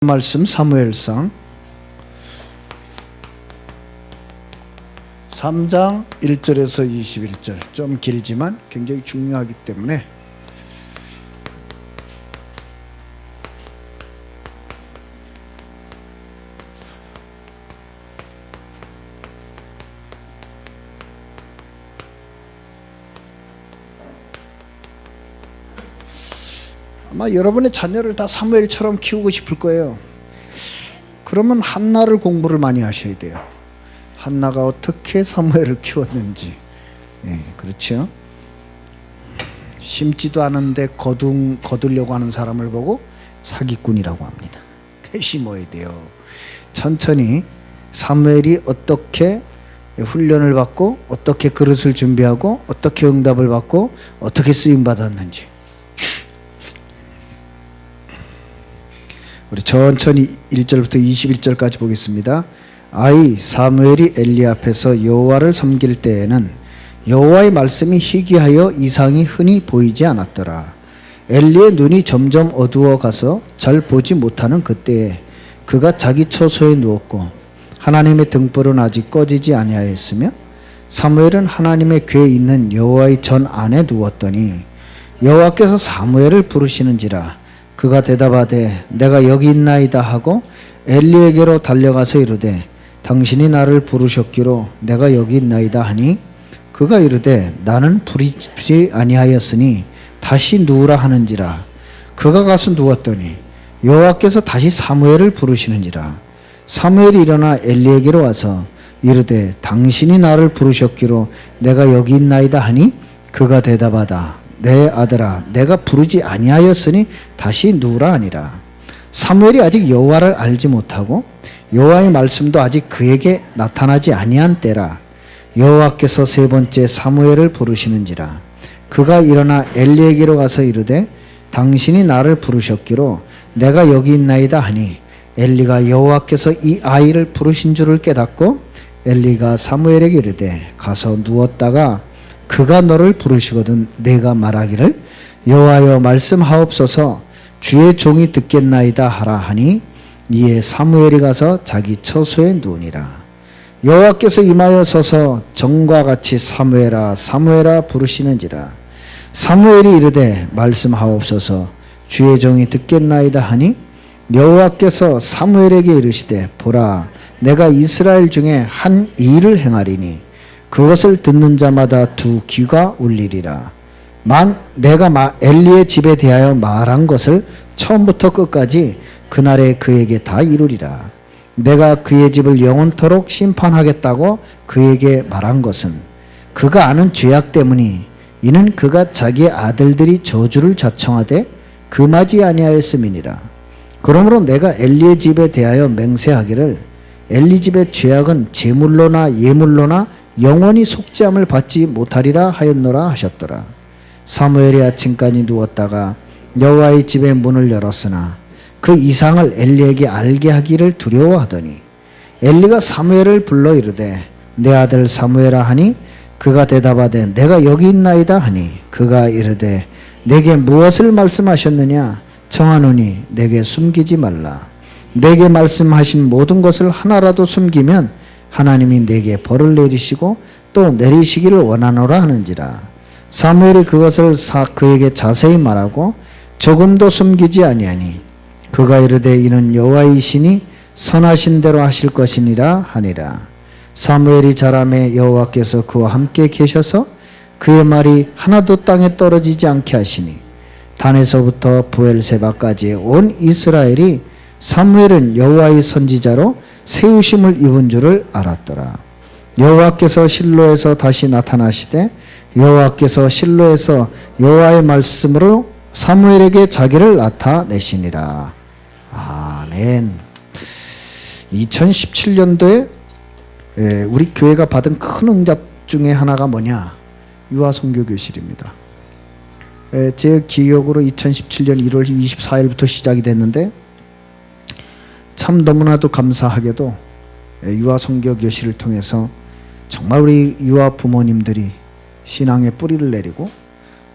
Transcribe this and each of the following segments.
말씀 사무엘상 3장 1절에서 21절, 좀 길지만 굉장히 중요하기 때문에 아마 여러분의 자녀를 다 사무엘처럼 키우고 싶을 거예요. 그러면 한나를 공부를 많이 하셔야 돼요. 한나가 어떻게 사무엘을 키웠는지. 그렇죠? 심지도 않은데 거두려고 하는 사람을 보고 사기꾼이라고 합니다. 심어야 돼요. 천천히 사무엘이 어떻게 훈련을 받고 어떻게 그릇을 준비하고 어떻게 응답을 받고 어떻게 쓰임받았는지 우리 천천히 1절부터 21절까지 보겠습니다. 아이 사무엘이 엘리 앞에서 여호와를 섬길 때에는 여호와의 말씀이 희귀하여 이상이 흔히 보이지 않았더라. 엘리의 눈이 점점 어두워 가서 잘 보지 못하는 그때에 그가 자기 처소에 누웠고 하나님의 등불은 아직 꺼지지 아니하였으며 사무엘은 하나님의 궤에 있는 여호와의 전 안에 누웠더니 여호와께서 사무엘을 부르시는지라. 그가 대답하되 내가 여기 있나이다 하고 엘리에게로 달려가서 이르되 당신이 나를 부르셨기로 내가 여기 있나이다 하니 그가 이르되 나는 부르지 아니하였으니 다시 누우라 하는지라. 그가 가서 누웠더니 여호와께서 다시 사무엘을 부르시는지라. 사무엘이 일어나 엘리에게로 와서 이르되 당신이 나를 부르셨기로 내가 여기 있나이다 하니 그가 대답하다 내 아들아 내가 부르지 아니하였으니 다시 누우라 하니라. 사무엘이 아직 여호와를 알지 못하고 여호와의 말씀도 아직 그에게 나타나지 아니한 때라. 여호와께서 세 번째 사무엘을 부르시는지라. 그가 일어나 엘리에게로 가서 이르되 당신이 나를 부르셨기로 내가 여기 있나이다 하니 엘리가 여호와께서 이 아이를 부르신 줄을 깨닫고 엘리가 사무엘에게 이르되 가서 누웠다가 그가 너를 부르시거든 내가 말하기를 여호와여 말씀하옵소서 주의 종이 듣겠나이다 하라 하니 이에 사무엘이 가서 자기 처소에 누우니라. 여호와께서 임하여 서서 전과 같이 사무엘아 사무엘아 부르시는지라. 사무엘이 이르되 말씀하옵소서 주의 종이 듣겠나이다 하니 여호와께서 사무엘에게 이르시되 보라 내가 이스라엘 중에 한 일을 행하리니 그것을 듣는 자마다 두 귀가 울리리라. 내가 엘리의 집에 대하여 말한 것을 처음부터 끝까지 그날에 그에게 다 이루리라. 내가 그의 집을 영원토록 심판하겠다고 그에게 말한 것은 그가 아는 죄악 때문이 이는 그가 자기의 아들들이 저주를 자청하되 금하지 아니하였음이니라. 그러므로 내가 엘리의 집에 대하여 맹세하기를 엘리 집의 죄악은 제물로나 예물로나 영원히 속죄함을 받지 못하리라 하였노라 하셨더라. 사무엘이 아침까지 누웠다가 여호와의 집의 문을 열었으나 그 이상을 엘리에게 알게 하기를 두려워하더니 엘리가 사무엘을 불러 이르되 내 아들 사무엘아 하니 그가 대답하되 내가 여기 있나이다 하니 그가 이르되 내게 무엇을 말씀하셨느냐 청하노니 내게 숨기지 말라. 내게 말씀하신 모든 것을 하나라도 숨기면 하나님이 내게 벌을 내리시고 또 내리시기를 원하노라 하는지라. 사무엘이 그것을 그에게 자세히 말하고 조금도 숨기지 아니하니 그가 이르되 이는 여호와의 신이 선하신 대로 하실 것이니라 하니라. 사무엘이 자라매 여호와께서 그와 함께 계셔서 그의 말이 하나도 땅에 떨어지지 않게 하시니 단에서부터 부엘세바까지 온 이스라엘이 사무엘은 여호와의 선지자로 세우심을 입은 줄을 알았더라. 여호와께서 실로에서 다시 나타나시되 여호와께서 실로에서 여호와의 말씀으로 사무엘에게 자기를 나타내시니라. 아멘. 2017년도에 우리 교회가 받은 큰 응답 중에 하나가 뭐냐? 유아 선교교실입니다. 제 기억으로 2017년 1월 24일부터 시작이 됐는데 참 너무나도 감사하게도 유아 선교교실을 통해서 정말 우리 유아 부모님들이 신앙의 뿌리를 내리고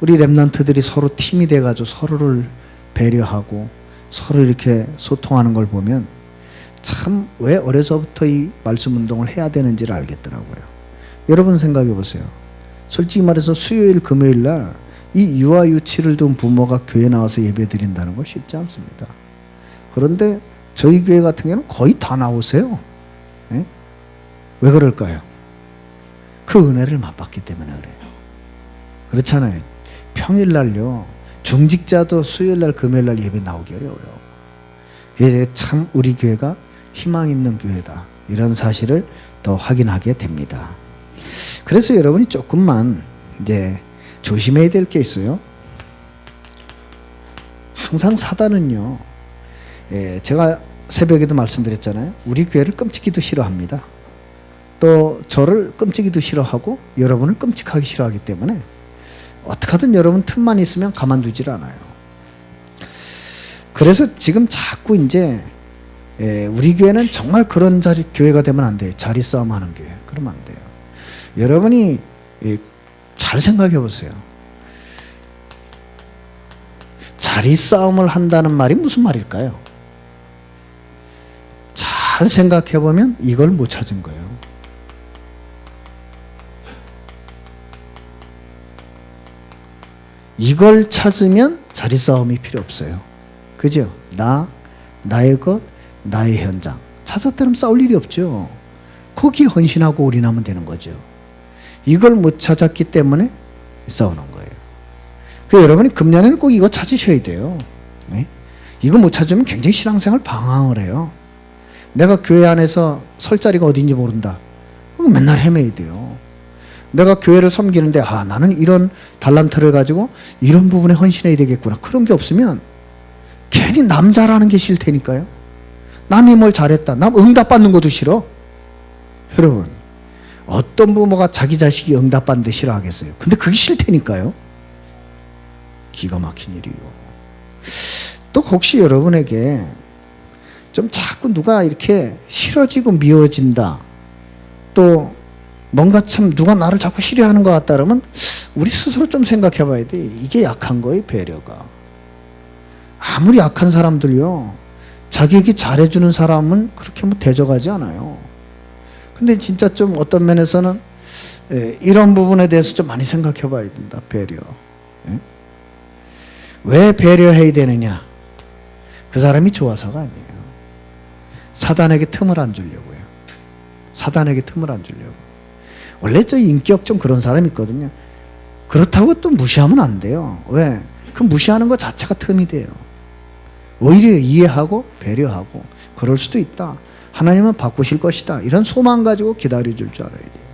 우리 렘넌트들이 서로 팀이 돼가지고 서로를 배려하고 서로 이렇게 소통하는 걸 보면 참 왜 어려서부터 이 말씀 운동을 해야 되는지를 알겠더라고요. 여러분 생각해 보세요. 솔직히 말해서 수요일 금요일 날 이 유아 유치를 둔 부모가 교회 나와서 예배 드린다는 거 쉽지 않습니다. 그런데 저희 교회 같은 경우는 거의 다 나오세요. 예? 왜 그럴까요? 그 은혜를 맛봤기 때문에 그래요. 그렇잖아요. 평일날요 중직자도 수요일날 금요일날 예배 나오기 어려워요. 그래서 참 우리 교회가 희망 있는 교회다, 이런 사실을 더 확인하게 됩니다. 그래서 여러분이 조금만 이제 조심해야 될 게 있어요. 항상 사단은요, 제가 새벽에도 말씀드렸잖아요. 우리 교회를 끔찍이도 싫어합니다. 또 저를 끔찍이도 싫어하고 여러분을 끔찍하기 싫어하기 때문에 어떻게 하든 여러분 틈만 있으면 가만두질 않아요. 그래서 지금 자꾸 이제 우리 교회는 정말 그런 교회가 되면 안 돼요. 자리 싸움 하는 교회. 그러면 안 돼요. 여러분이 잘 생각해 보세요. 자리 싸움을 한다는 말이 무슨 말일까요? 잘 생각해 보면 이걸 못 찾은 거예요. 이걸 찾으면 자리 싸움이 필요 없어요. 그죠? 나의 것, 나의 현장 찾았다면 싸울 일이 없죠. 거기에 헌신하고 올인하면 되는 거죠. 이걸 못 찾았기 때문에 싸우는 거예요. 그 여러분이 금년에는 꼭 이거 찾으셔야 돼요. 네? 이거 못 찾으면 굉장히 신앙생활 방황을 해요. 내가 교회 안에서 설 자리가 어딘지 모른다. 맨날 헤매야 돼요. 내가 교회를 섬기는데 나는 이런 달란트를 가지고 이런 부분에 헌신해야 되겠구나. 그런 게 없으면 괜히 남 잘하는 게 싫다니까요. 남이 뭘 잘했다, 남 응답받는 것도 싫어. 여러분, 어떤 부모가 자기 자식이 응답받는데 싫어하겠어요? 근데 그게 싫다니까요. 기가 막힌 일이요. 또 혹시 여러분에게 좀 자꾸 누가 이렇게 싫어지고 미워진다, 또 뭔가 참 누가 나를 자꾸 싫어하는 것 같다 그러면 우리 스스로 좀 생각해 봐야 돼. 이게 약한 거예요, 배려가. 아무리 약한 사람들요, 자기에게 잘해주는 사람은 그렇게 뭐 대적하지 않아요. 근데 진짜 좀 어떤 면에서는 이런 부분에 대해서 좀 많이 생각해 봐야 된다. 배려. 왜 배려해야 되느냐? 그 사람이 좋아서가 아니에요. 사단에게 틈을 안 주려고요. 사단에게 틈을 안 주려고. 원래 저 인격 좀 그런 사람이 있거든요. 그렇다고 또 무시하면 안 돼요. 왜? 그 무시하는 것 자체가 틈이 돼요. 오히려 이해하고 배려하고 그럴 수도 있다. 하나님은 바꾸실 것이다. 이런 소망 가지고 기다려줄 줄 알아야 돼요.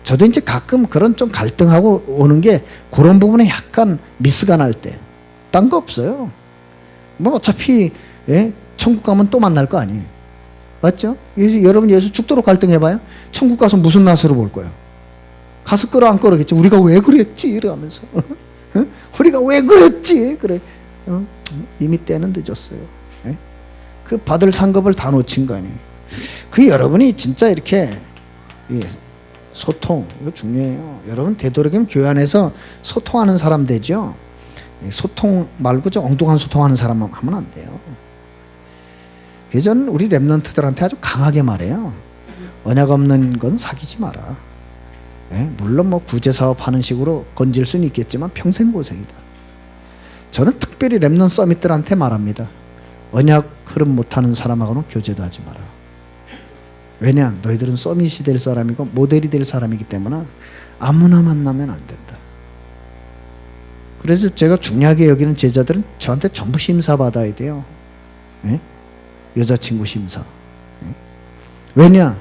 저도 이제 가끔 그런 좀 갈등하고 오는 게 그런 부분에 약간 미스가 날 때. 딴 거 없어요. 뭐 어차피 천국 가면 또 만날 거 아니에요. 맞죠? 여러분 예수 죽도록 갈등해봐요. 천국 가서 무슨 낯으로 볼 거예요? 가서 끌어안고르겠죠. 우리가 왜 그랬지? 이러면서. 우리가 왜 그랬지? 그래. 이미 때는 늦었어요. 그 받을 상급을 다 놓친 거 아니에요. 그 여러분이 진짜 이렇게 소통, 이거 중요해요. 여러분 되도록이면 교회 안에서 소통하는 사람 되죠. 소통 말고 좀 엉뚱한 소통하는 사람 하면 안 돼요. 그래서 저는 우리 랩런트들한테 아주 강하게 말해요. 언약 없는 건 사귀지 마라. 물론 뭐 구제사업 하는 식으로 건질 수는 있겠지만 평생 고생이다. 저는 특별히 랩넌 서밋들한테 말합니다. 언약 흐름 못하는 사람하고는 교제도 하지 마라. 왜냐? 너희들은 서밋이 될 사람이고 모델이 될 사람이기 때문에 아무나 만나면 안 된다. 그래서 제가 중요하게 여기는 제자들은 저한테 전부 심사받아야 돼요. 여자친구 심사. 왜냐?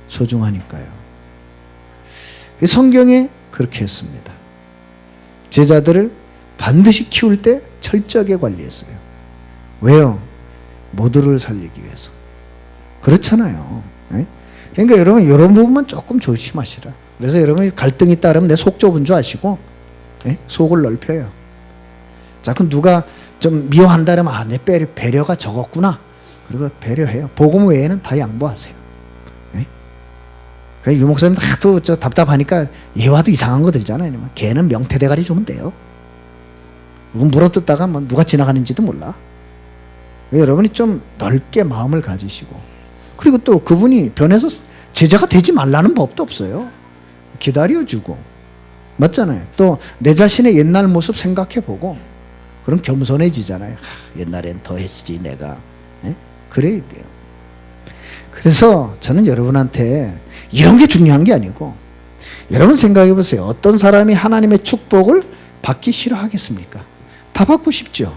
소중하니까요. 성경에 그렇게 했습니다. 제자들을 반드시 키울 때 철저하게 관리했어요. 왜요? 모두를 살리기 위해서. 그렇잖아요. 그러니까 여러분 이런 부분만 조금 조심하시라. 그래서 여러분 갈등이 있다 그러면 내 속 좁은 줄 아시고 속을 넓혀요. 자꾸 누가 좀 미워한다 그러면 내 배려가 적었구나. 그리고 배려해요. 복음 외에는 다 양보하세요. 유 목사님 하도 답답하니까 예화도 이상한 거 들잖아요. 걔는 명태대가리 주면 돼요. 물어뜯다가 뭐 누가 지나가는지도 몰라. 여러분이 좀 넓게 마음을 가지시고, 그리고 또 그분이 변해서 제자가 되지 말라는 법도 없어요. 기다려주고, 맞잖아요. 또 내 자신의 옛날 모습 생각해보고, 그럼 겸손해지잖아요. 옛날엔 더 했지 내가. 예? 그래야 돼요. 그래서 저는 여러분한테 이런 게 중요한 게 아니고, 여러분 생각해 보세요. 어떤 사람이 하나님의 축복을 받기 싫어하겠습니까? 다 받고 싶죠.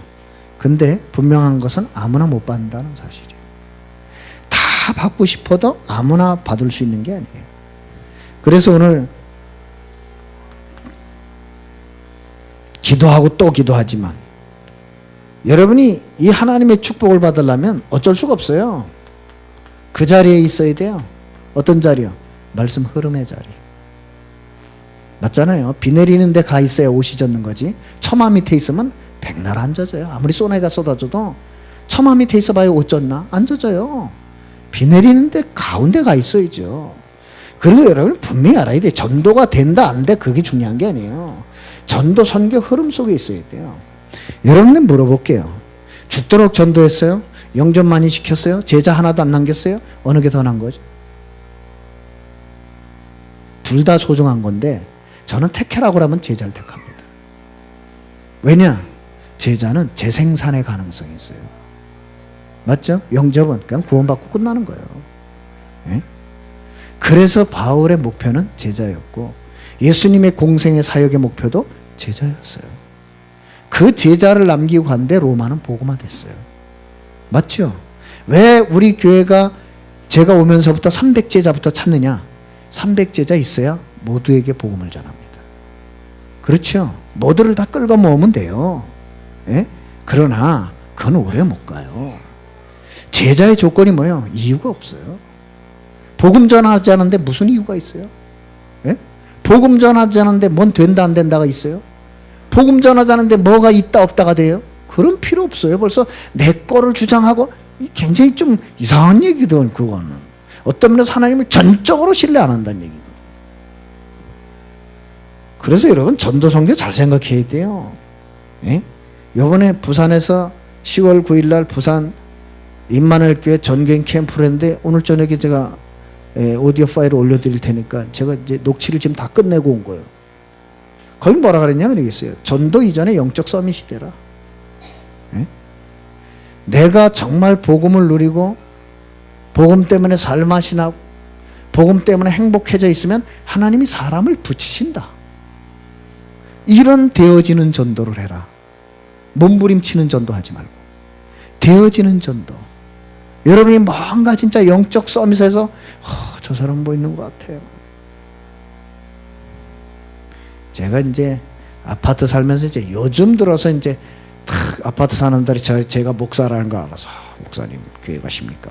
근데 분명한 것은 아무나 못 받는다는 사실이에요. 다 받고 싶어도 아무나 받을 수 있는 게 아니에요. 그래서 오늘 기도하고 또 기도하지만, 여러분이 이 하나님의 축복을 받으려면 어쩔 수가 없어요. 그 자리에 있어야 돼요. 어떤 자리요? 말씀 흐름의 자리. 맞잖아요. 비 내리는 데 가 있어야 옷이 젖는 거지. 처마 밑에 있으면 백날 안 젖어요. 아무리 소나기가 쏟아져도 처마 밑에 있어봐야 옷 젖나? 안 젖어요. 비 내리는 데 가운데 가 있어야죠. 그리고 여러분 분명히 알아야 돼요. 전도가 된다 안 돼, 그게 중요한 게 아니에요. 전도 선교 흐름 속에 있어야 돼요. 여러분들 물어볼게요. 죽도록 전도했어요? 영접 많이 시켰어요? 제자 하나도 안 남겼어요? 어느 게 더 나은 거죠? 둘 다 소중한 건데, 저는 택해라고 하면 제자를 택합니다. 왜냐? 제자는 재생산의 가능성이 있어요. 맞죠? 영접은 그냥 구원받고 끝나는 거예요. 예? 그래서 바울의 목표는 제자였고, 예수님의 공생의 사역의 목표도 제자였어요. 그 제자를 남기고 간데 로마는 복음화 됐어요. 맞죠? 왜 우리 교회가 제가 오면서부터 300제자부터 찾느냐? 300제자 있어야 모두에게 복음을 전합니다. 그렇죠? 모두를 다 끌고 모으면 돼요. 예? 그러나 그건 오래 못 가요. 제자의 조건이 뭐예요? 이유가 없어요. 복음 전하지 않는데 무슨 이유가 있어요? 예? 복음 전하지 않는데 뭔 된다 안 된다가 있어요? 복음 전하지 않는데 뭐가 있다 없다가 돼요? 그런 필요 없어요. 벌써 내 거를 주장하고, 굉장히 좀 이상한 얘기든 그거는. 어떤 면에서 하나님을 전적으로 신뢰 안 한다는 얘기거든요. 그래서 여러분 전도 선교 잘 생각해야 돼요. 예? 이번에 부산에서 10월 9일 날 부산 임마누엘 교회 전교인 캠프를 했는데, 오늘 저녁에 제가 오디오 파일을 올려드릴 테니까, 제가 이제 녹취를 지금 다 끝내고 온 거예요. 거기 뭐라 그랬냐면 이겠어요. 전도 이전에 영적 서밋이 되라. 예? 내가 정말 복음을 누리고 복음 때문에 살맛이 나고 복음 때문에 행복해져 있으면 하나님이 사람을 붙이신다. 이런 되어지는 전도를 해라. 몸부림치는 전도하지 말고 되어지는 전도. 여러분이 뭔가 진짜 영적 서밋에서 저 사람 뭐 있는 것 같아요. 제가 이제 아파트 살면서 이제 요즘 들어서 이제 탁 아파트 사는 달에 제가 목사라는 걸 알아서, 목사님 교회 가십니까?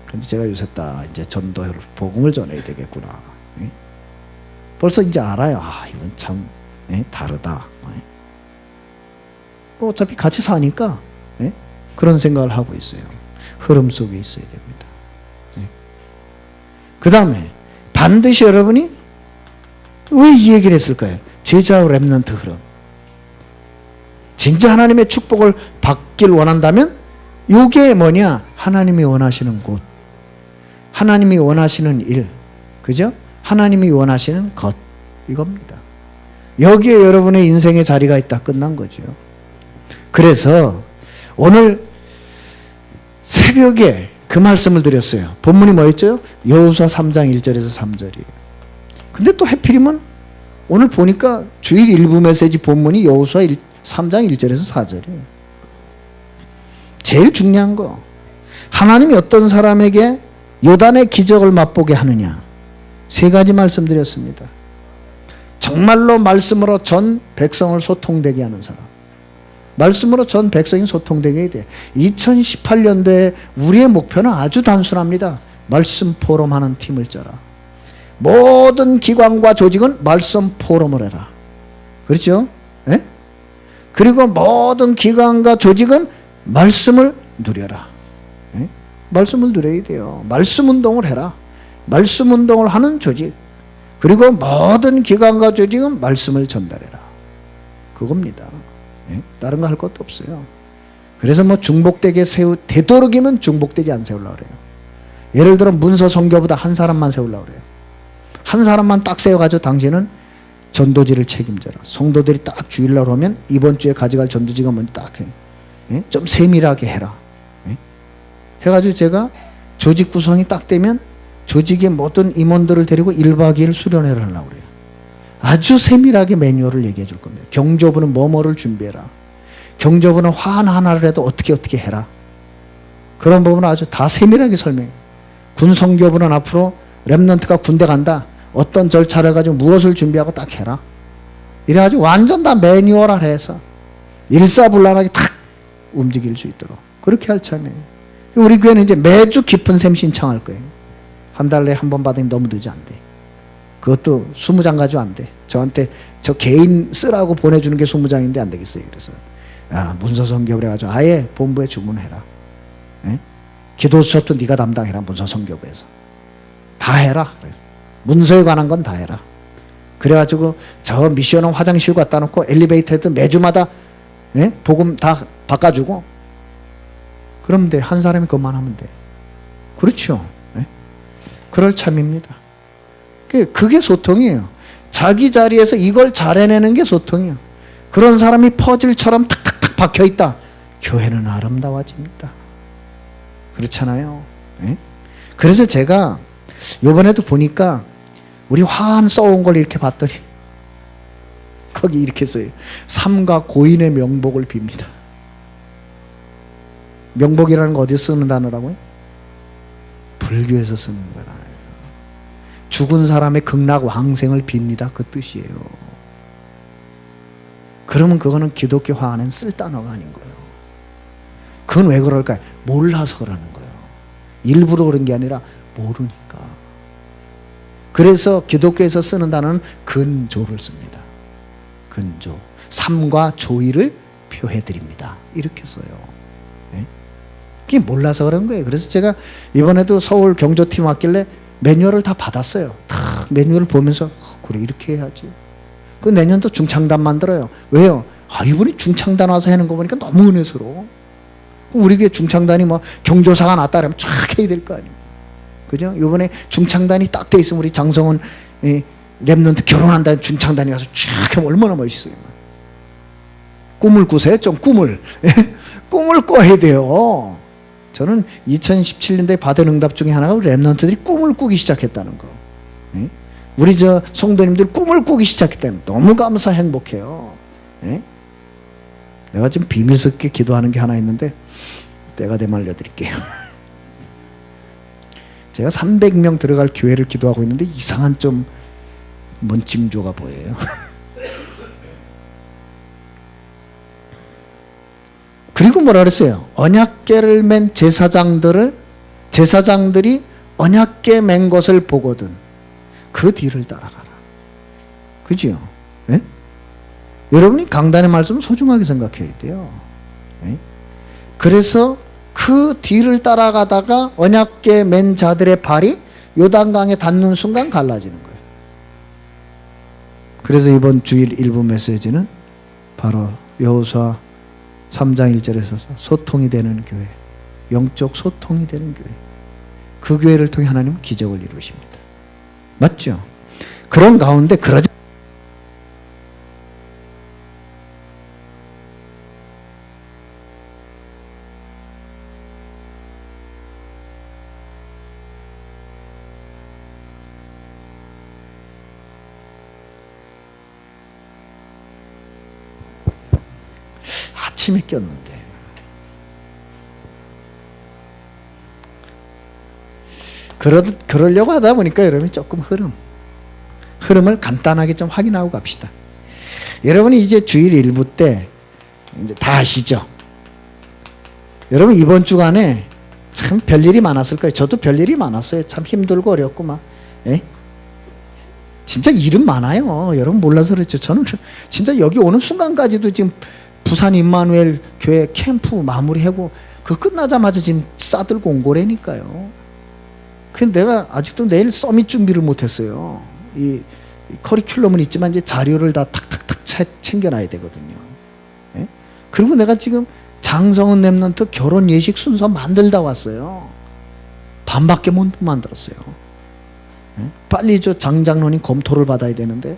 근데 제가 요새 딱 이제 전도를 복음을 전해야 되겠구나. 예? 벌써 이제 알아요. 이건 참 다르다. 뭐 어차피 같이 사니까 그런 생각을 하고 있어요. 흐름 속에 있어야 됩니다. 그 다음에 반드시 여러분이 왜 이 얘기를 했을까요? 제자와 렘넌트 흐름. 진짜 하나님의 축복을 받길 원한다면 이게 뭐냐? 하나님이 원하시는 곳, 하나님이 원하시는 일, 그죠? 하나님이 원하시는 것, 이겁니다. 여기에 여러분의 인생의 자리가 있다, 끝난 거죠. 그래서 오늘 새벽에 그 말씀을 드렸어요. 본문이 뭐였죠? 여호수아 3장 1절에서 3절이에요. 근데 또 해필이면 오늘 보니까 주일 일부 메시지 본문이 여호수아 3장 1절에서 4절이에요. 제일 중요한 거, 하나님이 어떤 사람에게 요단의 기적을 맛보게 하느냐, 세 가지 말씀드렸습니다. 정말로 말씀으로 전 백성을 소통되게 하는 사람, 말씀으로 전 백성이 소통되게 해야 돼. 2018년도에 우리의 목표는 아주 단순합니다. 말씀 포럼하는 팀을 짜라. 모든 기관과 조직은 말씀 포럼을 해라. 그렇죠? 예? 그리고 모든 기관과 조직은 말씀을 누려라. 예? 말씀을 누려야 돼요. 말씀 운동을 해라. 말씀 운동을 하는 조직, 그리고 모든 기관과 조직은 말씀을 전달해라. 그겁니다. 예? 다른 거 할 것도 없어요. 그래서 뭐 중복되게 되도록이면 중복되게 안 세우려고 그래요. 예를 들어 문서 선교보다 한 사람만 세우려고 그래요. 한 사람만 딱 세워가지고 당신은 전도지를 책임져라. 성도들이 딱 주일날 오면 이번 주에 가져갈 전도지가 뭔지 딱 해. 예? 좀 세밀하게 해라. 예? 해가지고 제가 조직 구성이 딱 되면 조직의 모든 임원들을 데리고 1박 2일 수련회를 하려고 그래요. 아주 세밀하게 매뉴얼을 얘기해 줄 겁니다. 경조부는 뭐뭐를 준비해라. 경조부는 화환 하나를 해도 어떻게 해라. 그런 부분은 아주 다 세밀하게 설명해요. 군성교부는 앞으로 렘넌트가 군대 간다. 어떤 절차를 가지고 무엇을 준비하고 딱 해라. 이래가지고 완전 다 매뉴얼을 해서 일사불란하게 탁 움직일 수 있도록 그렇게 할 참이에요. 우리 교회는 이제 매주 깊은 셈 신청할 거예요. 한 달에 한 번 받으니 너무 늦지 안 돼. 그것도 20장 가지고 안 돼. 저한테 저 개인 쓰라고 보내주는 게 20장인데 안 되겠어요. 그래서 문서 선교를 해가지고 아예 본부에 주문해라. 예? 기도 수업도 네가 담당해라. 문서 선교부에서 다 해라. 문서에 관한 건 다 해라. 그래가지고 저 미션은 화장실 갖다 놓고 엘리베이터에도 매주마다 예? 복음 다 바꿔주고 그러면 돼. 한 사람이 그것만 하면 돼. 그렇죠. 예? 그럴 참입니다. 그게 소통이에요. 자기 자리에서 이걸 잘 해내는 게 소통이에요. 그런 사람이 퍼즐처럼 탁탁탁 박혀있다. 교회는 아름다워집니다. 그렇잖아요. 예? 그래서 제가 이번에도 보니까 우리 화환 써온 걸 이렇게 봤더니 거기 이렇게 써요. 삼가 고인의 명복을 빕니다. 명복이라는 거 어디서 쓰는 단어라고요? 불교에서 쓰는 거라. 죽은 사람의 극락 왕생을 빕니다. 그 뜻이에요. 그러면 그거는 기독교 화환엔 쓸 단어가 아닌 거예요. 그건 왜 그럴까요? 몰라서 그러는 거예요. 일부러 그런 게 아니라 모르니까. 그래서 기독교에서 쓰는 단어는 근조를 씁니다. 근조. 삶과 조의를 표해드립니다. 이렇게 써요. 네? 그게 몰라서 그런 거예요. 그래서 제가 이번에도 서울 경조팀 왔길래 매뉴얼을 다 받았어요. 다 매뉴얼을 보면서 그래 이렇게 해야지. 그 내년도 중창단 만들어요. 왜요? 이분이 중창단 와서 하는 거 보니까 너무 은혜스러워. 우리 교회 중창단이 뭐 경조사가 났다 그러면 쫙 해야 될 거 아니에요. 그죠? 이번에 중창단이 딱 돼 있으면 우리 장성은 렘넌트 결혼한다는 중창단이 가서 쫙 하면 얼마나 멋있어요. 꿈을 꾸세요. 좀 꿈을. 꿈을 꿔야 돼요. 저는 2017년도에 받은 응답 중에 하나가 우리 렘넌트들이 꿈을 꾸기 시작했다는 거. 우리 저 성도님들 꿈을 꾸기 시작했다는 거. 너무 감사 행복해요. 내가 지금 비밀스럽게 기도하는 게 하나 있는데 때가 되면 알려드릴게요. 제가 300명 들어갈 교회를 기도하고 있는데 이상한 좀 뭔 징조가 보여요. 그리고 뭐라 그랬어요? 언약궤를 맨 제사장들이 언약궤 맨 것을 보거든 그 뒤를 따라가라. 그죠? 네? 여러분이 강단의 말씀을 소중하게 생각해야 돼요. 네? 그래서 그 뒤를 따라가다가 언약궤 맨 자들의 발이 요단강에 닿는 순간 갈라지는 거예요. 그래서 이번 주일 일부 메시지는 바로 여호수아 3장 1절에서 소통이 되는 교회, 영적 소통이 되는 교회, 그 교회를 통해 하나님은 기적을 이루십니다. 맞죠? 그런 가운데 그러자 아침에 꼈는데 그러려고 하다 보니까 여러분이 조금 흐름을 간단하게 좀 확인하고 갑시다. 여러분이 이제 주일 일부 때 이제 다 아시죠? 여러분 이번 주간에 참 별일이 많았을 거예요. 저도 별일이 많았어요. 참 힘들고 어렵고 막. 진짜 일은 많아요. 여러분 몰라서 그렇죠. 저는 진짜 여기 오는 순간까지도 지금 부산 임마누엘 교회 캠프 마무리하고 그 끝나자마자 지금 싸들고 온 거라니까요. 근데 내가 아직도 내일 서밋 준비를 못했어요. 이 커리큘럼은 있지만 이제 자료를 다 탁탁탁 챙겨놔야 되거든요. 그리고 내가 지금 장성은 랩런트 결혼 예식 순서 만들다 왔어요. 반밖에 못 만들었어요. 빨리 저 장장로님 검토를 받아야 되는데.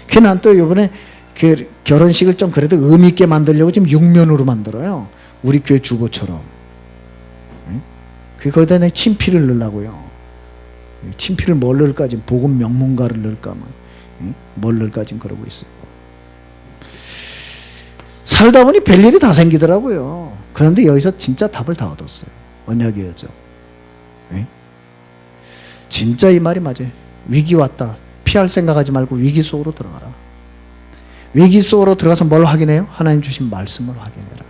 그래서 난 또 이번에 그 결혼식을 좀 그래도 의미 있게 만들려고 지금 6면으로 만들어요. 우리 교회 주보처럼. 거기다 내 친필을 넣으려고요. 친필을 뭘 넣을까? 지금 복음 명문가를 넣을까? 뭘 넣을까? 지금 그러고 있어요. 살다 보니 별일이 다 생기더라고요. 그런데 여기서 진짜 답을 다 얻었어요. 언약의 여정. 진짜 이 말이 맞아요. 위기 왔다. 피할 생각하지 말고 위기 속으로 들어가라. 위기 속으로 들어가서 뭘 확인해요? 하나님 주신 말씀을 확인해라.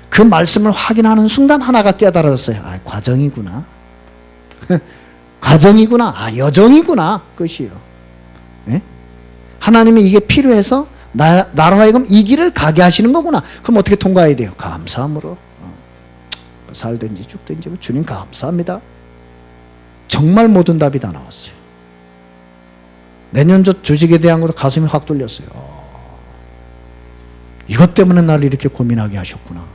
그 말씀을 확인하는 순간 하나가 깨달아졌어요. 아, 과정이구나. 과정이구나. 아, 여정이구나. 끝이에요. 하나님이 이게 필요해서 나로 하여금 이 길을 가게 하시는 거구나. 그럼 어떻게 통과해야 돼요? 감사함으로. 살든지 죽든지 주님 감사합니다. 정말 모든 답이 다 나왔어요. 내년도 조직에 대한 것도 가슴이 확 뚫렸어요. 이것 때문에 나를 이렇게 고민하게 하셨구나.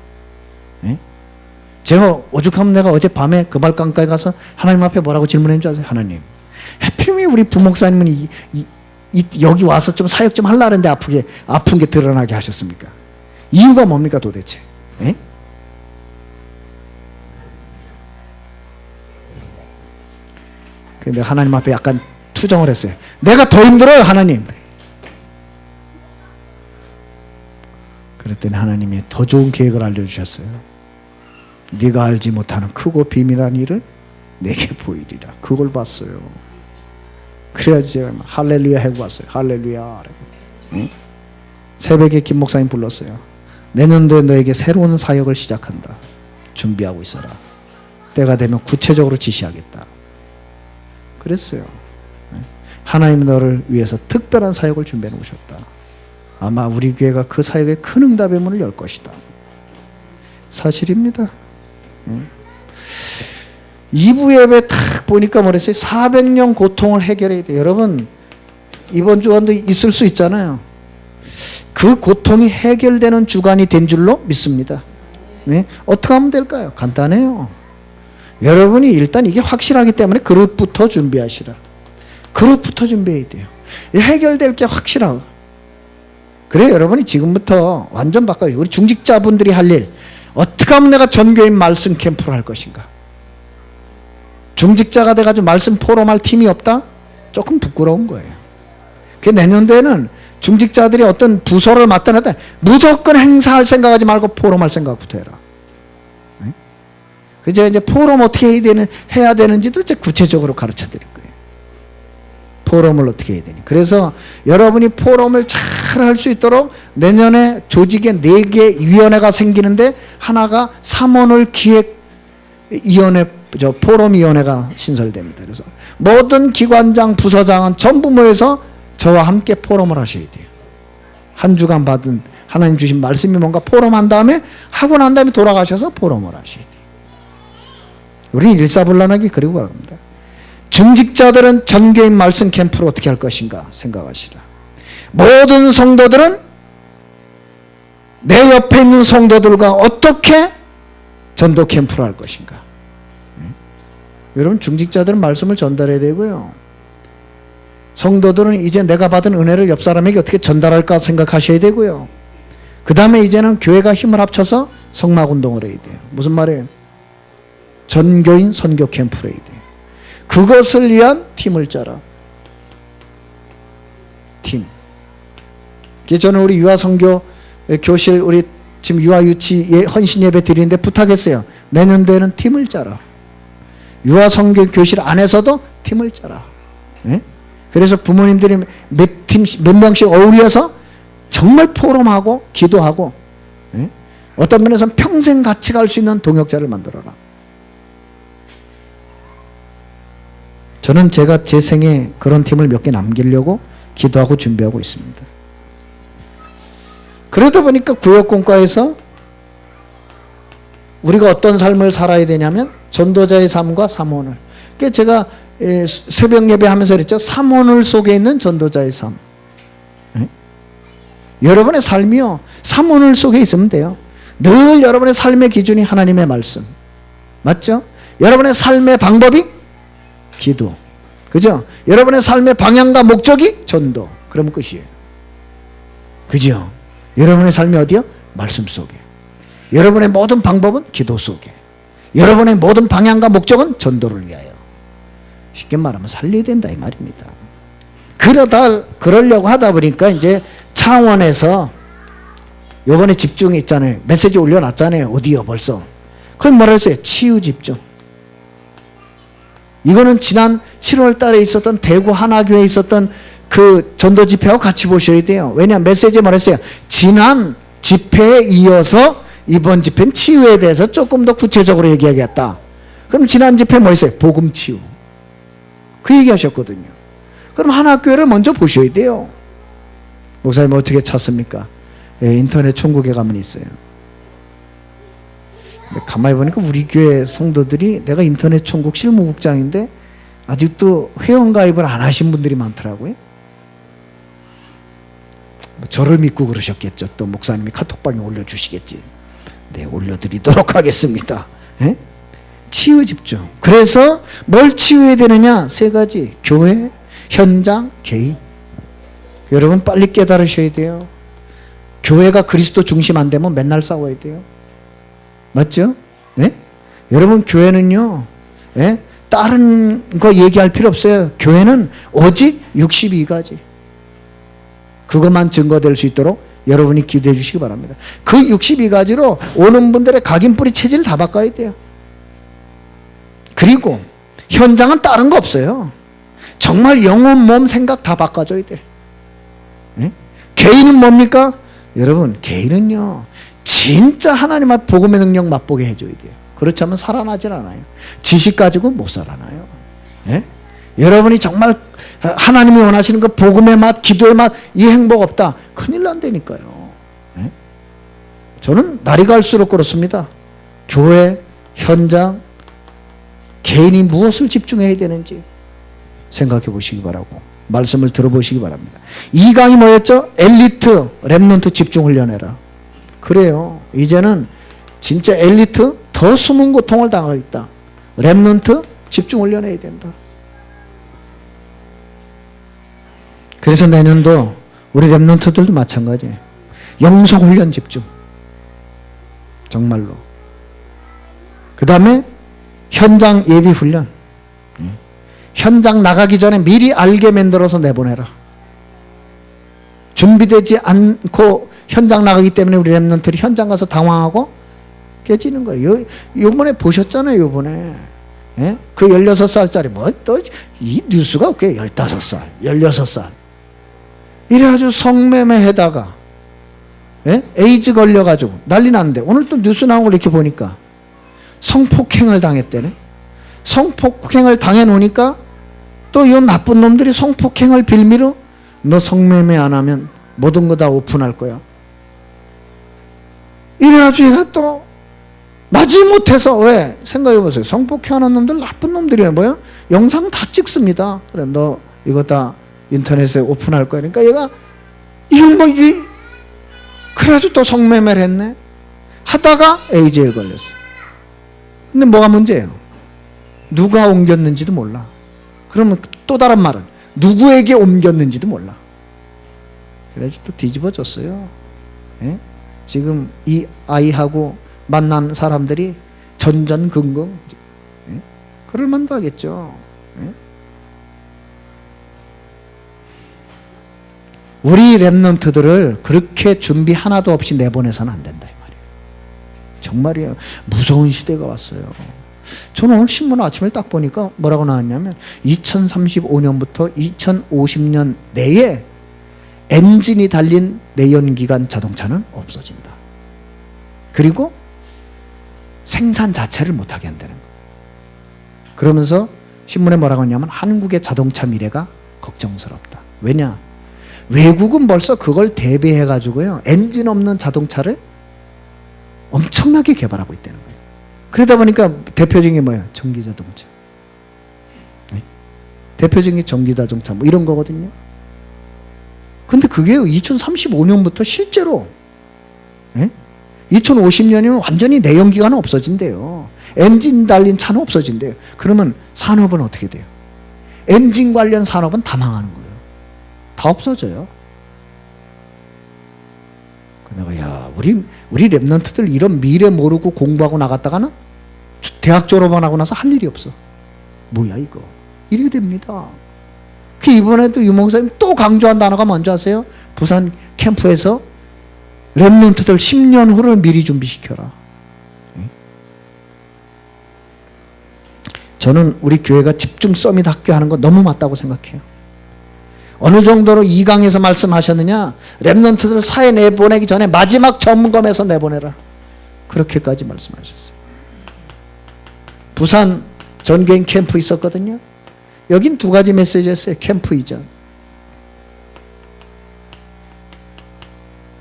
제가 오죽하면 내가 어제 밤에 금알강가에 가서 하나님 앞에 뭐라고 질문한 줄 아세요? 하나님, 하필이면 우리 부목사님은 여기 와서 좀 사역 좀 하려는데 아픈 게 드러나게 하셨습니까? 이유가 뭡니까 도대체? 근데 하나님 앞에 약간 투정을 했어요. 내가 더 힘들어요, 하나님. 그랬더니 하나님이 더 좋은 계획을 알려주셨어요. 네가 알지 못하는 크고 비밀한 일을 내게 보이리라. 그걸 봤어요. 그래야지 제가 할렐루야 하고 왔어요. 할렐루야. 새벽에 김 목사님 불렀어요. 내년도에 너에게 새로운 사역을 시작한다. 준비하고 있어라. 때가 되면 구체적으로 지시하겠다. 그랬어요. 하나님 너를 위해서 특별한 사역을 준비해 놓으셨다. 아마 우리 교회가 그 사역에 큰 응답의 문을 열 것이다. 사실입니다. 2부 예배 딱 보니까 뭐랬어요? 400년 고통을 해결해야 돼요. 여러분 이번 주간도 있을 수 있잖아요. 그 고통이 해결되는 주간이 된 줄로 믿습니다. 어떻게 하면 될까요? 간단해요. 여러분이 일단 이게 확실하기 때문에 그릇부터 준비하시라. 그릇부터 준비해야 돼요. 해결될 게 확실하고. 그래요. 여러분이 지금부터 완전 바꿔요. 우리 중직자분들이 할 일, 어떻게 하면 내가 전교인 말씀 캠프를 할 것인가. 중직자가 돼가지고 말씀 포럼할 팀이 없다? 조금 부끄러운 거예요. 그 내년도에는 중직자들이 어떤 부서를 맡아놨다 무조건 행사할 생각하지 말고 포럼할 생각부터 해라. 그제 이제 포럼 어떻게 해야 되는지도 이제 구체적으로 가르쳐 드릴 거예요. 포럼을 어떻게 해야 되니. 그래서 여러분이 포럼을 잘 할 수 있도록 내년에 조직에 4개 위원회가 생기는데 하나가 삼원을 기획위원회, 포럼위원회가 신설됩니다. 그래서 모든 기관장, 부서장은 전부 모여서 저와 함께 포럼을 하셔야 돼요. 한 주간 받은 하나님 주신 말씀이 뭔가 포럼한 다음에 하고 난 다음에 돌아가셔서 포럼을 하셔야 돼요. 우리는 일사불란하게 그리고 갑니다. 중직자들은 전교인 말씀 캠프를 어떻게 할 것인가 생각하시라. 모든 성도들은 내 옆에 있는 성도들과 어떻게 전도 캠프를 할 것인가. 여러분 중직자들은 말씀을 전달해야 되고요. 성도들은 이제 내가 받은 은혜를 옆 사람에게 어떻게 전달할까 생각하셔야 되고요. 그 다음에 이제는 교회가 힘을 합쳐서 성막운동을 해야 돼요. 무슨 말이에요? 전교인 선교 캠프를 해야 돼요. 그것을 위한 팀을 짜라. 팀. 저는 우리 유아선교 교실 우리 지금 유아유치 헌신 예배 드리는데 부탁했어요. 내년도에는 팀을 짜라. 유아선교 교실 안에서도 팀을 짜라. 네? 그래서 부모님들이 몇 명씩 어울려서 정말 포럼하고 기도하고 네? 어떤 면에서는 평생 같이 갈 수 있는 동역자를 만들어라. 저는 제가 제 생에 그런 팀을 몇 개 남기려고 기도하고 준비하고 있습니다. 그러다 보니까 구역공과에서 우리가 어떤 삶을 살아야 되냐면 전도자의 삶과 삼원을. 그러니까 제가 새벽 예배하면서 그랬죠. 삼원을 속에 있는 전도자의 삶. 여러분의 삶이요, 사문을 속에 있으면 돼요. 늘 여러분의 삶의 기준이 하나님의 말씀. 맞죠? 여러분의 삶의 방법이 기도. 그죠? 여러분의 삶의 방향과 목적이 전도. 그러면 끝이에요. 그죠? 여러분의 삶이 어디요? 말씀 속에. 여러분의 모든 방법은 기도 속에. 여러분의 모든 방향과 목적은 전도를 위하여. 쉽게 말하면 살려야 된다 이 말입니다. 그러려고 하다 보니까 이제 창원에서 요번에 집중이 있잖아요. 메시지 올려놨잖아요. 어디요 벌써. 그건 뭐라 했어요? 치유 집중. 이거는 지난 7월 달에 있었던 대구 하나교회에 있었던 그 전도 집회하고 같이 보셔야 돼요. 왜냐하면 메시지에 말했어요. 지난 집회에 이어서 이번 집회는 치유에 대해서 조금 더 구체적으로 얘기하겠다. 그럼 지난 집회 뭐 했어요? 복음 치유. 그 얘기하셨거든요. 그럼 하나교회를 먼저 보셔야 돼요. 목사님 어떻게 찾습니까? 예, 인터넷 천국에 가면 있어요. 근데 가만히 보니까 우리 교회 성도들이 내가 인터넷 천국 실무국장인데 아직도 회원가입을 안 하신 분들이 많더라고요. 저를 믿고 그러셨겠죠. 또 목사님이 카톡방에 올려주시겠지. 네, 올려드리도록 하겠습니다. 예? 치유 집중. 그래서 뭘 치유해야 되느냐? 세 가지. 교회, 현장, 개인. 여러분 빨리 깨달으셔야 돼요. 교회가 그리스도 중심 안 되면 맨날 싸워야 돼요. 맞죠? 네? 여러분 교회는요, 예? 다른 거 얘기할 필요 없어요. 교회는 오직 62가지. 그것만 증거될 수 있도록 여러분이 기도해 주시기 바랍니다. 그 62가지로 오는 분들의 각인뿌리 체질을 다 바꿔야 돼요. 그리고 현장은 다른 거 없어요. 정말 영혼, 몸, 생각 다 바꿔줘야 돼. 네? 개인은 뭡니까? 여러분 개인은요 진짜 하나님 앞 복음의 능력 맛보게 해줘야 돼요. 그렇지 않으면 살아나질 않아요. 지식 가지고 못 살아나요. 네? 여러분이 정말 하나님이 원하시는 그 복음의 맛, 기도의 맛, 이 행복 없다. 큰일 난다니까요. 네? 저는 날이 갈수록 그렇습니다. 교회, 현장, 개인이 무엇을 집중해야 되는지 생각해 보시기 바라고 말씀을 들어보시기 바랍니다. 2강이 뭐였죠? 엘리트, 렘넌트 집중훈련해라. 그래요. 이제는 진짜 엘리트 더 숨은 고통을 당하고 있다. 렘넌트 집중훈련해야 된다. 그래서 내년도 우리 렘넌트들도 마찬가지예요. 영성훈련 집중. 정말로. 그 다음에 현장 예비훈련. 현장 나가기 전에 미리 알게 만들어서 내보내라. 준비되지 않고 현장 나가기 때문에 우리 렘넌트들이 현장 가서 당황하고 깨지는 거예요. 요번에 보셨잖아요. 요번에 예? 그 16살짜리 뭐 또 이 뉴스가 없게 15살 16살 이래가지고 성매매해다가 예? 에이즈 걸려가지고 난리 났는데 오늘 또 뉴스 나온 걸 이렇게 보니까 성폭행을 당했대네. 성폭행을 당해놓으니까 또 이 나쁜 놈들이 성폭행을 빌미로 너 성매매 안 하면 모든 거 다 오픈할 거야. 이래가지고 얘가 또 마지못해서 왜? 생각해보세요. 성폭행하는 놈들 나쁜 놈들이에요. 뭐야? 영상 다 찍습니다. 그래 너 이거 다 인터넷에 오픈할 거야. 그러니까 얘가 이건 뭐 그래가지고 또 성매매를 했네. 하다가 AJ에 걸렸어. 근데 뭐가 문제예요? 누가 옮겼는지도 몰라. 그러면 또 다른 말은 누구에게 옮겼는지도 몰라. 그래가지고 또 뒤집어졌어요. 예? 지금 이 아이하고 만난 사람들이 전전긍긍. 예? 그럴 만도 하겠죠. 예? 우리 렘넌트들을 그렇게 준비 하나도 없이 내보내서는 안 된다 이 말이에요. 정말이에요. 무서운 시대가 왔어요. 저는 오늘 신문 아침에 딱 보니까 뭐라고 나왔냐면 2035년부터 2050년 내에 엔진이 달린 내연기관 자동차는 없어진다. 그리고 생산 자체를 못하게 한다는 거예요. 그러면서 신문에 뭐라고 했냐면 한국의 자동차 미래가 걱정스럽다. 왜냐? 외국은 벌써 그걸 대비해가지고요 엔진 없는 자동차를 엄청나게 개발하고 있다는 거예요. 그러다 보니까 대표적인 게 뭐예요? 전기자동차. 네? 대표적인 게 전기자동차 뭐 이런 거거든요. 근데 그게 2035년부터 실제로 2050년이면 완전히 내연기관은 없어진대요. 엔진 달린 차는 없어진대요. 그러면 산업은 어떻게 돼요? 엔진 관련 산업은 다 망하는 거예요. 다 없어져요. 내가 야 우리 랩런트들 이런 미래 모르고 공부하고 나갔다가는 대학 졸업만 하고 나서 할 일이 없어. 뭐야 이거? 이래야 됩니다. 그 이번에도 유목사님 또 강조한 단어가 뭔지 아세요? 부산 캠프에서 랩런트들 10년 후를 미리 준비시켜라. 저는 우리 교회가 집중 서밋 학교 하는 거 너무 맞다고 생각해요. 어느 정도로 이 강에서 말씀하셨느냐? 랩런트들 사회 내보내기 전에 마지막 점검해서 내보내라. 그렇게까지 말씀하셨어요. 부산 전개인 캠프 있었거든요. 여긴 두 가지 메시지였어요. 캠프 이전,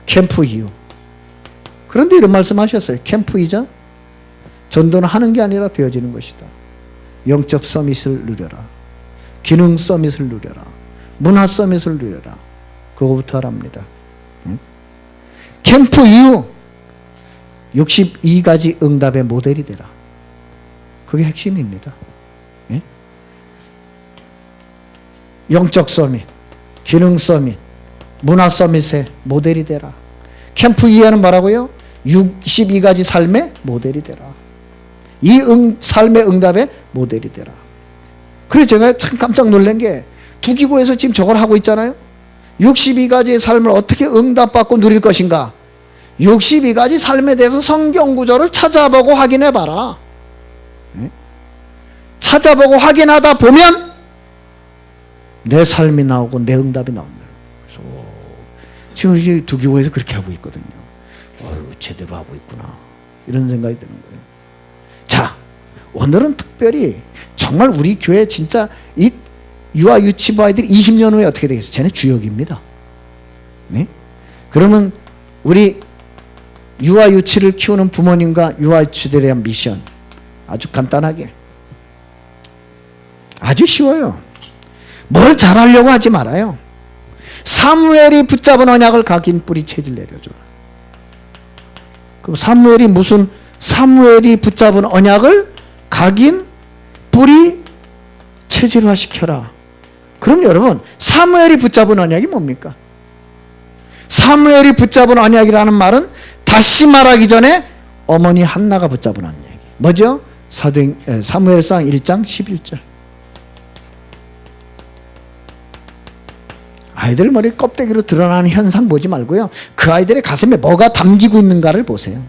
캠프 이후. 그런데 이런 말씀하셨어요. 캠프 이전, 전도는 하는 게 아니라 되어지는 것이다. 영적 서밋을 누려라. 기능 서밋을 누려라. 문화 서밋을 누려라. 그거부터 하랍니다. 캠프 이후 62가지 응답의 모델이 되라. 그게 핵심입니다. 영적 서밋, 기능 서밋, 문화 서밋의 모델이 되라. 캠프 이후에는 뭐라고요? 62가지 삶의 모델이 되라. 이 삶의 응답의 모델이 되라. 그래서 제가 참 깜짝 놀란 게 두기고에서 지금 저걸 하고 있잖아요. 62가지의 삶을 어떻게 응답받고 누릴 것인가. 62가지 삶에 대해서 성경 구절을 찾아보고 확인해 봐라. 찾아보고 확인하다 보면 내 삶이 나오고 내 응답이 나온다. 그래서 지금 이제 두기고에서 그렇게 하고 있거든요. 제대로 하고 있구나. 이런 생각이 드는 거예요. 자, 오늘은 특별히 정말 우리 교회 진짜 이 유아 유치부 아이들이 20년 후에 어떻게 되겠어요? 쟤네 주역입니다. 네? 그러면 우리 유아 유치를 키우는 부모님과 유아 유치들에 대한 미션 아주 간단하게, 아주 쉬워요. 뭘 잘하려고 하지 말아요. 사무엘이 붙잡은 언약을 각인 뿌리 체질 내려줘라. 그럼 사무엘이 붙잡은 언약을 각인 뿌리 체질화 시켜라. 그럼 여러분, 사무엘이 붙잡은 언약이 뭡니까? 사무엘이 붙잡은 언약이라는 말은 다시 말하기 전에 어머니 한나가 붙잡은 언약이 뭐죠? 사무엘상 1장 11절. 아이들 머리 껍데기로 드러나는 현상 보지 말고요, 그 아이들의 가슴에 뭐가 담기고 있는가를 보세요.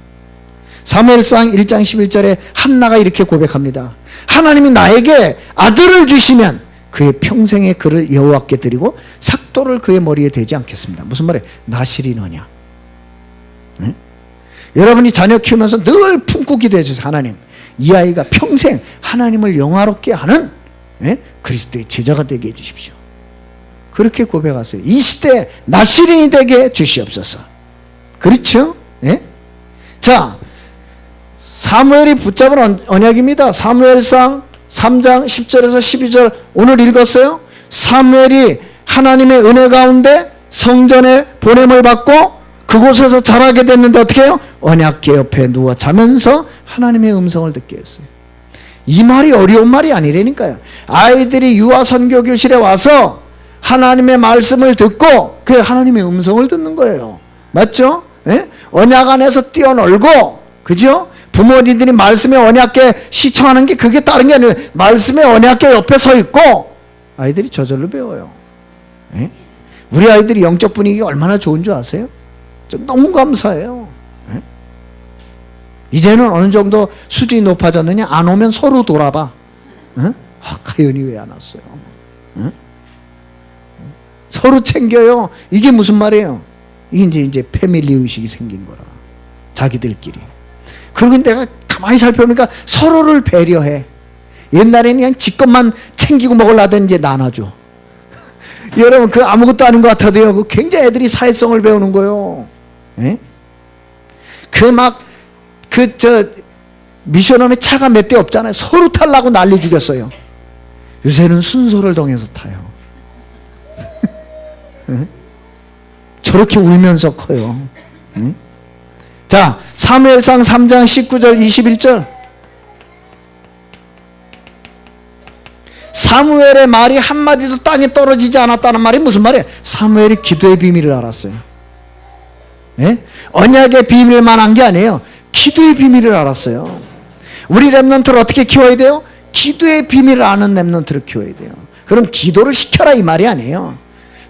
사무엘상 1장 11절에 한나가 이렇게 고백합니다. 하나님이 나에게 아들을 주시면 그의 평생의 그를 여호와께 드리고 삭도를 그의 머리에 대지 않겠습니다. 무슨 말이에요? 나실인 언약. 응? 여러분이 자녀 키우면서 늘 품고 기도해 주세요. 하나님, 이 아이가 평생 하나님을 영화롭게 하는 그리스도의 제자가 되게 해주십시오. 그렇게 고백하세요. 이 시대에 나실인이 되게 주시옵소서. 그렇죠? 자, 사무엘이 붙잡은 언약입니다. 사무엘상 3장 10절에서 12절 오늘 읽었어요. 사무엘이 하나님의 은혜 가운데 성전에 보냄을 받고 그곳에서 자라게 됐는데 어떻게 해요? 언약궤 옆에 누워 자면서 하나님의 음성을 듣게 했어요. 이 말이 어려운 말이 아니라니까요. 아이들이 유아 선교 교실에 와서 하나님의 말씀을 듣고 그 하나님의 음성을 듣는 거예요. 맞죠? 언약 안에서 뛰어놀고, 그죠? 부모님들이 말씀의 언약궤 시청하는 게 그게 다른 게 아니에요. 말씀의 언약궤 옆에 서 있고 아이들이 저절로 배워요. 우리 아이들이 영적 분위기가 얼마나 좋은 줄 아세요? 좀 너무 감사해요. 이제는 어느 정도 수준이 높아졌느냐? 안 오면 서로 돌아봐. 가연이 왜 안 왔어요? 서로 챙겨요. 이게 무슨 말이에요? 이게 이제 패밀리 의식이 생긴 거라. 자기들끼리. 그리고 내가 가만히 살펴보니까 서로를 배려해. 옛날에는 그냥 지 것만 챙기고 먹으려던 이제 나눠줘. 여러분, 그 아무것도 아닌 것 같아도요, 그 굉장히 애들이 사회성을 배우는 거예요. 미션홈에 차가 몇 대 없잖아요. 서로 타려고 난리 죽였어요. 요새는 순서를 정해서 타요. 저렇게 울면서 커요. 응? 자, 사무엘상 3장 19절 21절. 사무엘의 말이 한마디도 땅에 떨어지지 않았다는 말이 무슨 말이에요? 사무엘이 기도의 비밀을 알았어요. 네? 언약의 비밀만 한 게 아니에요. 기도의 비밀을 알았어요. 우리 렘넌트를 어떻게 키워야 돼요? 기도의 비밀을 아는 렘넌트를 키워야 돼요. 그럼 기도를 시켜라 이 말이 아니에요.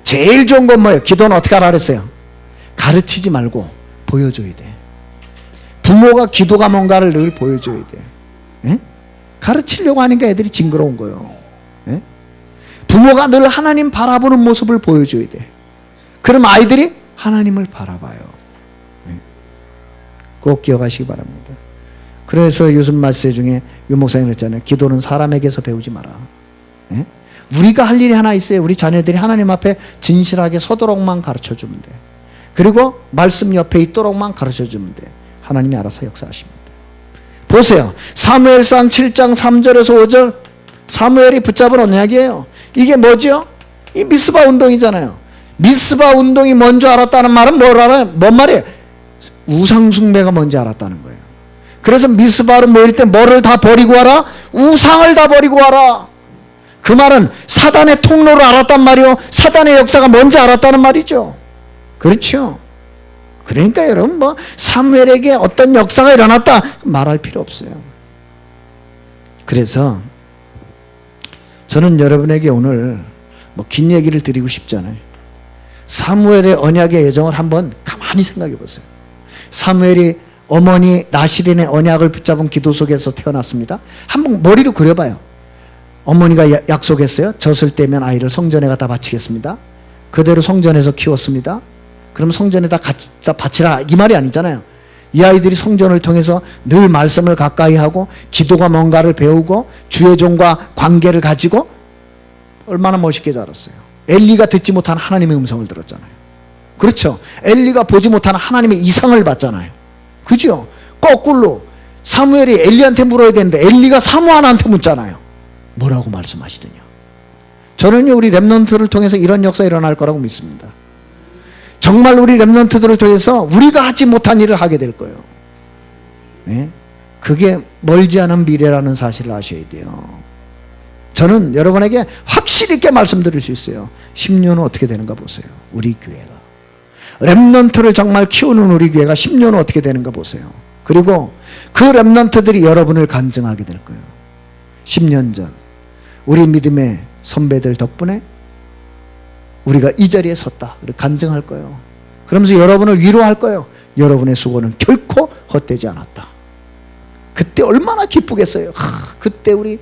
제일 좋은 건 뭐예요? 기도는 어떻게 하라 그랬어요? 가르치지 말고 보여줘야 돼. 부모가 기도가 뭔가를 늘 보여줘야 돼. 네? 가르치려고 하니까 애들이 징그러운 거예요. 네? 부모가 늘 하나님 바라보는 모습을 보여줘야 돼. 그럼 아이들이 하나님을 바라봐요. 네? 꼭 기억하시기 바랍니다. 그래서 요즘 말세 중에 유 목사님 그랬잖아요. 기도는 사람에게서 배우지 마라. 네? 우리가 할 일이 하나 있어요. 우리 자녀들이 하나님 앞에 진실하게 서도록만 가르쳐주면 돼. 그리고 말씀 옆에 있도록만 가르쳐주면 돼. 하나님이 알아서 역사하십니다. 보세요. 사무엘상 7장 3절에서 5절. 사무엘이 붙잡은 언약이에요. 이게 뭐죠? 이 미스바 운동이잖아요. 미스바 운동이 뭔지 알았다는 말은 뭔 말이에요? 우상 숭배가 뭔지 알았다는 거예요. 그래서 미스바로 모일 때 뭐를 다 버리고 와라? 우상을 다 버리고 와라. 그 말은 사단의 통로를 알았단 말이요. 사단의 역사가 뭔지 알았다는 말이죠. 그렇죠. 그러니까 여러분 뭐 사무엘에게 어떤 역사가 일어났다 말할 필요 없어요. 그래서 저는 여러분에게 오늘 뭐 긴 얘기를 드리고 싶잖아요. 사무엘의 언약의 여정을 한번 가만히 생각해 보세요. 사무엘이 어머니 나시린의 언약을 붙잡은 기도 속에서 태어났습니다. 한번 머리로 그려봐요. 어머니가 약속했어요. 젖을 떼면 아이를 성전에 갖다 바치겠습니다. 그대로 성전에서 키웠습니다. 그럼 성전에다 갖다 바치라 이 말이 아니잖아요. 이 아이들이 성전을 통해서 늘 말씀을 가까이 하고 기도가 뭔가를 배우고 주의 종과 관계를 가지고 얼마나 멋있게 자랐어요. 엘리가 듣지 못한 하나님의 음성을 들었잖아요. 그렇죠. 엘리가 보지 못한 하나님의 이상을 봤잖아요. 그죠? 거꾸로 사무엘이 엘리한테 물어야 되는데 엘리가 사무엘한테 묻잖아요. 뭐라고 말씀하시더냐. 저는요 우리 렘넌트를 통해서 이런 역사 일어날 거라고 믿습니다. 정말 우리 렘넌트들을 통해서 우리가 하지 못한 일을 하게 될 거예요. 네? 그게 멀지 않은 미래라는 사실을 아셔야 돼요. 저는 여러분에게 확실히 있게 말씀드릴 수 있어요. 10년은 어떻게 되는가 보세요. 우리 교회가 렘넌트를 정말 키우는 우리 교회가 10년은 어떻게 되는가 보세요. 그리고 그 렘넌트들이 여러분을 간증하게 될 거예요. 10년 전 우리 믿음의 선배들 덕분에 우리가 이 자리에 섰다 간증할 거예요. 그러면서 여러분을 위로할 거예요. 여러분의 수고는 결코 헛되지 않았다. 그때 얼마나 기쁘겠어요. 그때 우리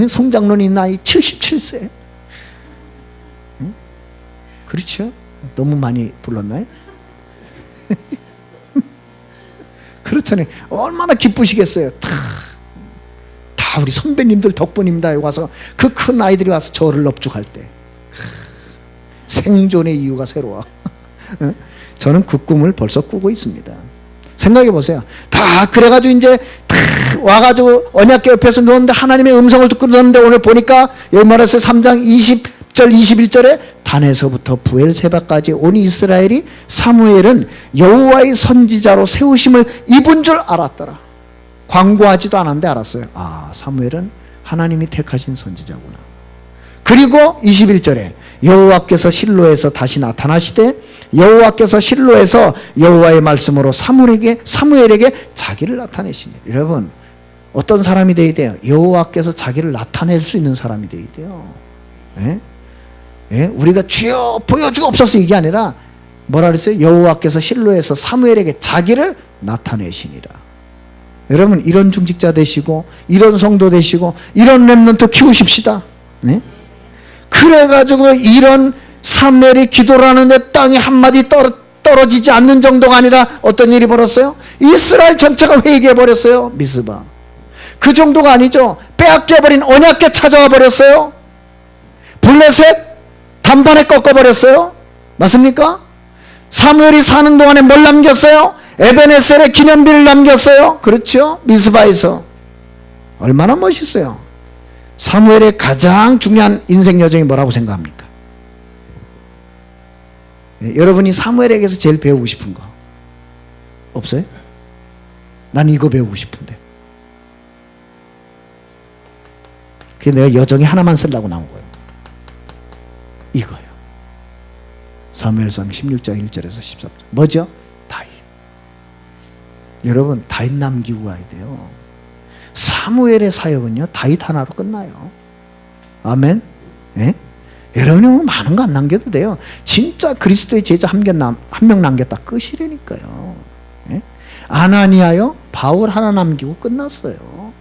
송장로님 나이 77세. 그렇죠? 너무 많이 불렀나요? 그렇잖아요. 얼마나 기쁘시겠어요. 다 우리 선배님들 덕분입니다. 와서 그 큰 아이들이 와서 저를 넙죽할 때 생존의 이유가 새로워. 저는 그 꿈을 벌써 꾸고 있습니다. 생각해 보세요. 다 그래가지고 이제 다 와가지고 언약궤 옆에서 누웠는데 하나님의 음성을 듣고 누웠는데 오늘 보니까 여기 말해서 3장 20절 21절에 단에서부터 부엘세바까지 온 이스라엘이 사무엘은 여호와의 선지자로 세우심을 입은 줄 알았더라. 광고하지도 않았는데 알았어요. 아, 사무엘은 하나님이 택하신 선지자구나. 그리고 21절에 여호와께서 실로에서 다시 나타나시되 여호와께서 실로에서 여호와의 말씀으로 사무엘에게 자기를 나타내시니. 여러분 어떤 사람이 되어야 돼요? 여호와께서 자기를 나타낼 수 있는 사람이 되어야 돼요. 예? 예? 우리가 주여 보여주옵소서 이게 아니라 뭐라 그랬어요? 여호와께서 실로에서 사무엘에게 자기를 나타내시니라. 여러분 이런 중직자 되시고 이런 성도 되시고 이런 렘넌트 키우십시다. 네? 그래가지고 이런 사무엘이 기도를 하는데 땅에 한마디 떨어지지 않는 정도가 아니라 어떤 일이 벌었어요? 이스라엘 전체가 회개해버렸어요. 미스바. 그 정도가 아니죠. 빼앗겨버린 언약궤 찾아와 버렸어요. 블레셋 단판에 꺾어버렸어요. 맞습니까? 사무엘이 사는 동안에 뭘 남겼어요? 에베네셀의 기념비를 남겼어요. 그렇죠? 미스바에서. 얼마나 멋있어요. 사무엘의 가장 중요한 인생 여정이 뭐라고 생각합니까? 여러분이 사무엘에게서 제일 배우고 싶은 거 없어요? 난 이거 배우고 싶은데. 그게 내가 여정이 하나만 쓰려고 나온 거예요. 이거예요. 사무엘상 16장 1절에서 13절. 뭐죠? 다윗. 여러분, 다윗 남기고 가야 돼요. 사무엘의 사역은요, 다윗 하나로 끝나요. 아멘? 예? 여러분이 많은 거 안 남겨도 돼요. 진짜 그리스도의 제자 한 명 남겼다 끝이라니까요. 예? 아나니아요, 바울 하나 남기고 끝났어요.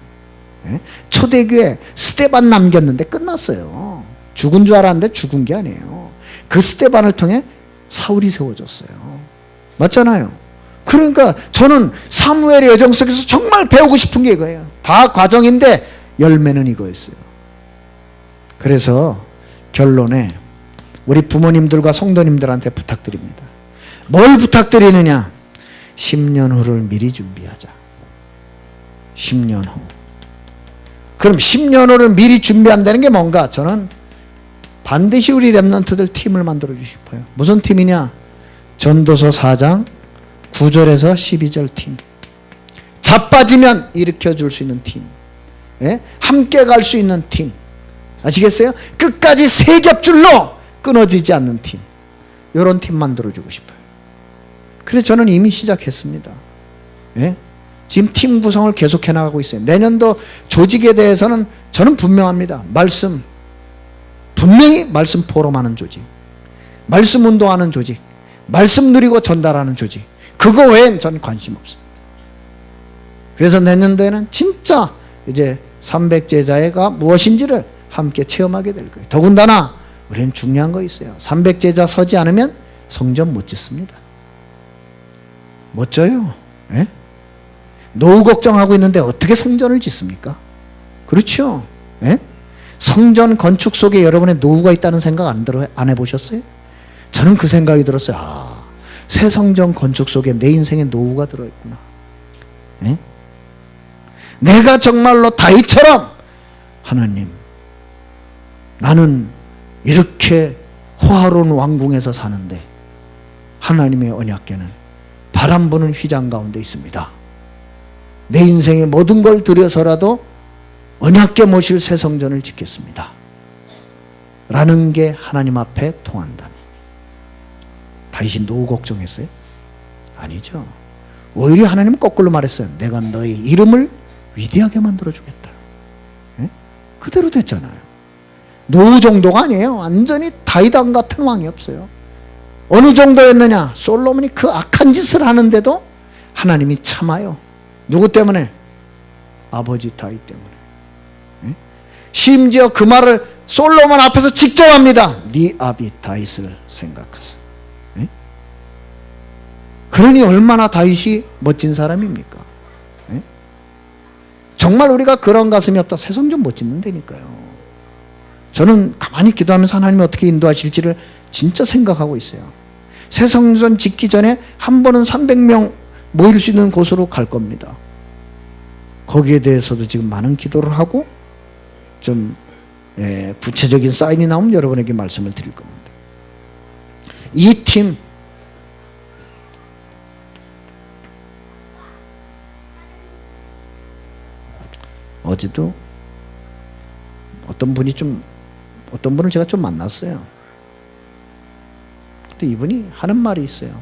예? 초대교회 스데반 남겼는데 끝났어요. 죽은 줄 알았는데 죽은 게 아니에요. 그 스데반을 통해 사울이 세워졌어요. 맞잖아요. 그러니까 저는 사무엘의 여정 속에서 정말 배우고 싶은 게 이거예요. 다 과정인데 열매는 이거였어요. 그래서 결론에 우리 부모님들과 성도님들한테 부탁드립니다. 뭘 부탁드리느냐? 10년 후를 미리 준비하자. 10년 후. 그럼 10년 후를 미리 준비한다는 게 뭔가? 저는 반드시 우리 렘넌트들 팀을 만들어 주고 싶어요. 무슨 팀이냐? 전도서 4장 9절에서 12절 팀. 자빠지면 일으켜 줄 수 있는 팀. 예? 함께 갈 수 있는 팀. 아시겠어요? 끝까지 세 겹줄로 끊어지지 않는 팀. 이런 팀 만들어주고 싶어요. 그래서 저는 이미 시작했습니다. 예? 지금 팀 구성을 계속해 나가고 있어요. 내년도 조직에 대해서는 저는 분명합니다. 분명히 말씀 포럼하는 조직, 말씀 운동하는 조직, 말씀 누리고 전달하는 조직, 그거 외엔 저는 관심 없습니다. 그래서 내년도에는 진짜 이제 300제자가 무엇인지를 함께 체험하게 될 거예요. 더군다나 우리는 중요한 거 있어요. 300제자 서지 않으면 성전 못 짓습니다. 못 져요. 예? 노후 걱정하고 있는데 어떻게 성전을 짓습니까? 그렇죠. 예? 성전 건축 속에 여러분의 노후가 있다는 생각 안 해보셨어요? 저는 그 생각이 들었어요. 아, 새 성전 건축 속에 내 인생의 노후가 들어있구나. 예? 내가 정말로 다윗처럼 하나님, 나는 이렇게 호화로운 왕궁에서 사는데 하나님의 언약궤는 바람 부는 휘장 가운데 있습니다. 내 인생의 모든 걸 들여서라도 언약궤 모실 새 성전을 짓겠습니다. 라는 게 하나님 앞에 통한다면 다윗이 노후 걱정했어요? 아니죠. 오히려 하나님은 거꾸로 말했어요. 내가 너의 이름을 위대하게 만들어주겠다. 예? 그대로 됐잖아요. 노후 정도가 아니에요. 완전히 다윗왕 같은 왕이 없어요. 어느 정도였느냐? 솔로몬이 그 악한 짓을 하는데도 하나님이 참아요. 누구 때문에? 아버지 다윗 때문에. 예? 심지어 그 말을 솔로몬 앞에서 직접 합니다. 네 아비 다윗을 생각하사. 예? 그러니 얼마나 다윗이 멋진 사람입니까? 예? 정말 우리가 그런 가슴이 없다. 새 성전 못 짓는다니까요. 저는 가만히 기도하면서 하나님이 어떻게 인도하실지를 진짜 생각하고 있어요. 새 성전 짓기 전에 한 번은 300명 모일 수 있는 곳으로 갈 겁니다. 거기에 대해서도 지금 많은 기도를 하고 좀 구체적인 사인이 나오면 여러분에게 말씀을 드릴 겁니다. 이 팀 어제도 어떤 분을 제가 좀 만났어요. 근데 이분이 하는 말이 있어요.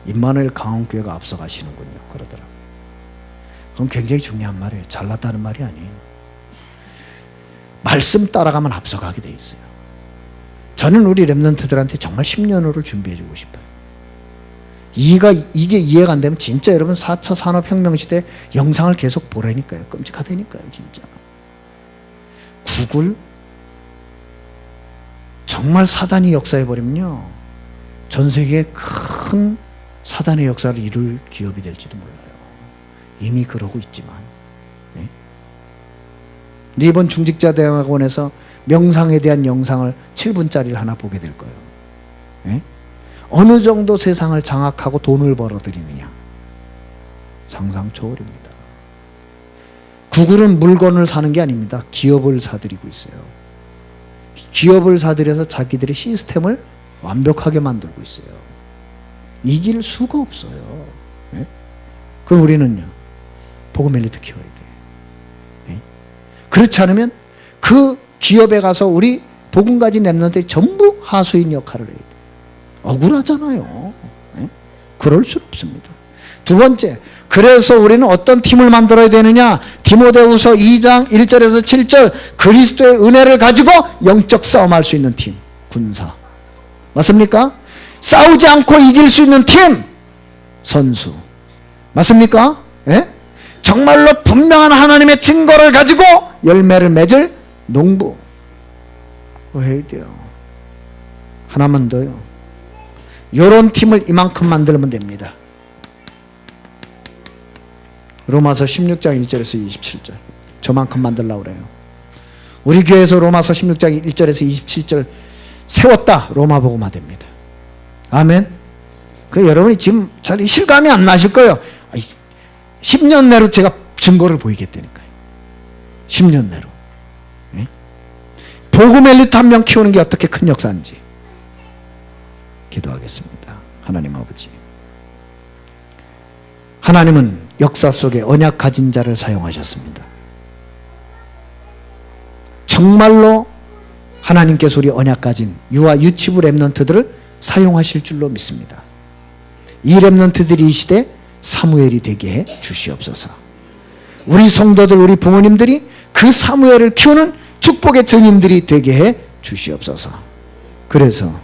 임마누엘 강원교회가 앞서가시는군요. 그러더라고요. 그건 굉장히 중요한 말이에요. 잘났다는 말이 아니에요. 말씀 따라가면 앞서가게 돼 있어요. 저는 우리 렘넌트들한테 정말 10년 후를 준비해주고 싶어요. 이게 이해가 안 되면 진짜 여러분 4차 산업혁명 시대 영상을 계속 보라니까요. 끔찍하다니까요. 진짜. 구글 정말 사단이 역사해버리면요, 전 세계에 큰 사단의 역사를 이룰 기업이 될지도 몰라요. 이미 그러고 있지만. 네? 이번 중직자대학원에서 명상에 대한 영상을 7분짜리를 하나 보게 될 거예요. 네? 어느 정도 세상을 장악하고 돈을 벌어들이느냐, 상상 초월입니다. 구글은 물건을 사는 게 아닙니다. 기업을 사들이고 있어요. 기업을 사들여서 자기들의 시스템을 완벽하게 만들고 있어요. 이길 수가 없어요. 예? 그럼 우리는요, 복음 엘리트 키워야 돼요. 예? 그렇지 않으면 그 기업에 가서 우리 복음 가진 렘넌트들이 전부 하수인 역할을 해야 돼요. 억울하잖아요. 예? 그럴 수 없습니다. 두 번째, 그래서 우리는 어떤 팀을 만들어야 되느냐? 디모데후서 2장 1절에서 7절, 그리스도의 은혜를 가지고 영적 싸움할 수 있는 팀, 군사. 맞습니까? 싸우지 않고 이길 수 있는 팀, 선수. 맞습니까? 예? 정말로 분명한 하나님의 증거를 가지고 열매를 맺을 농부. 그거 해야 돼요. 하나만 더요. 요런 팀을 이만큼 만들면 됩니다. 로마서 16장 1절에서 27절. 저만큼 만들려고 그래요. 우리 교회에서 로마서 16장 1절에서 27절 세웠다. 로마 복음화 됩니다. 아멘. 그 여러분이 지금 잘 실감이 안 나실 거예요. 10년 내로 제가 증거를 보이겠다니까요. 10년 내로. 네? 복음 엘리트 한 명 키우는 게 어떻게 큰 역사인지 기도하겠습니다. 하나님 아버지, 하나님은 역사 속에 언약 가진 자를 사용하셨습니다. 정말로 하나님께서 우리 언약 가진 유아 유치부 렘넌트들을 사용하실 줄로 믿습니다. 이 렘넌트들이 이 시대 사무엘이 되게 해 주시옵소서. 우리 성도들, 우리 부모님들이 그 사무엘을 키우는 축복의 증인들이 되게 해 주시옵소서. 그래서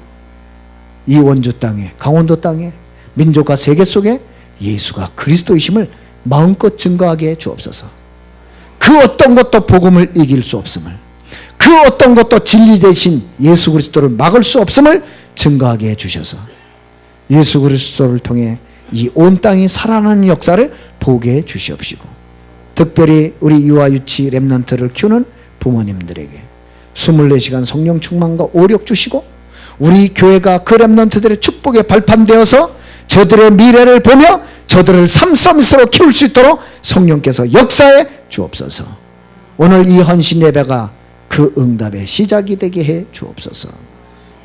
이 원주 땅에, 강원도 땅에, 민족과 세계 속에 예수가 그리스도이심을 마음껏 증거하게 해 주옵소서. 그 어떤 것도 복음을 이길 수 없음을, 그 어떤 것도 진리 대신 예수 그리스도를 막을 수 없음을 증거하게 해 주셔서 예수 그리스도를 통해 이 온 땅이 살아나는 역사를 보게 해 주시옵시고, 특별히 우리 유아 유치 렘넌트를 키우는 부모님들에게 24시간 성령 충만과 오력 주시고, 우리 교회가 그 렘넌트들의 축복에 발판되어서 저들의 미래를 보며 저들을 삶 서밋으로 키울 수 있도록 성령께서 역사해 주옵소서. 오늘 이 헌신 예배가 그 응답의 시작이 되게 해 주옵소서.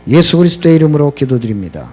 예수 그리스도의 이름으로 기도드립니다.